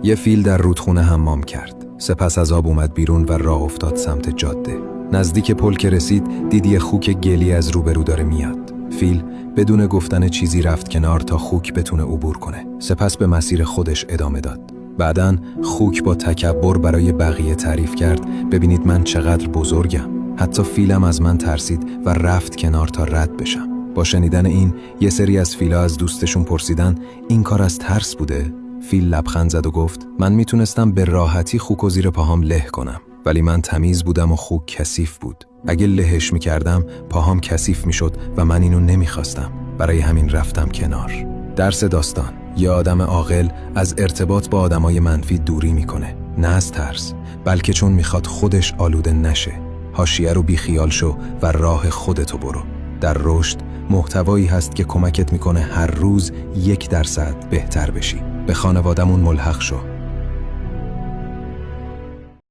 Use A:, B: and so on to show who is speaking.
A: یه فیل در رودخونه حمام کرد. سپس از آب اومد بیرون و راه افتاد سمت جاده. نزدیک پل که رسید دید یه خوک گلی از روبرو داره میاد. فیل بدون گفتن چیزی رفت کنار تا خوک بتونه عبور کنه. سپس به مسیر خودش ادامه داد. بعدن خوک با تکبر برای بقیه تعریف کرد ببینید من چقدر بزرگم. حتی فیلم از من ترسید و رفت کنار تا رد بشم. با شنیدن این یه سری از فیلا از دوستشون پرسیدن این کار از ترس بوده؟ فیل لبخند زد و گفت من میتونستم به راحتی خوک و زیر پاهام له کنم، ولی من تمیز بودم و خوک کثیف بود. اگه لهش میکردم پاهام کثیف میشد و من اینو نمیخواستم. برای همین رفتم کنار. درس داستان: یه آدم عاقل از ارتباط با آدمای منفی دوری میکنه، نه از ترس، بلکه چون میخواد خودش آلوده نشه. حاشیه رو بیخیال شو و راه خودتو برو. در رشد محتوایی هست که کمکت میکنه هر روز 1% بهتر بشی. به خانوادمون ملحق شو.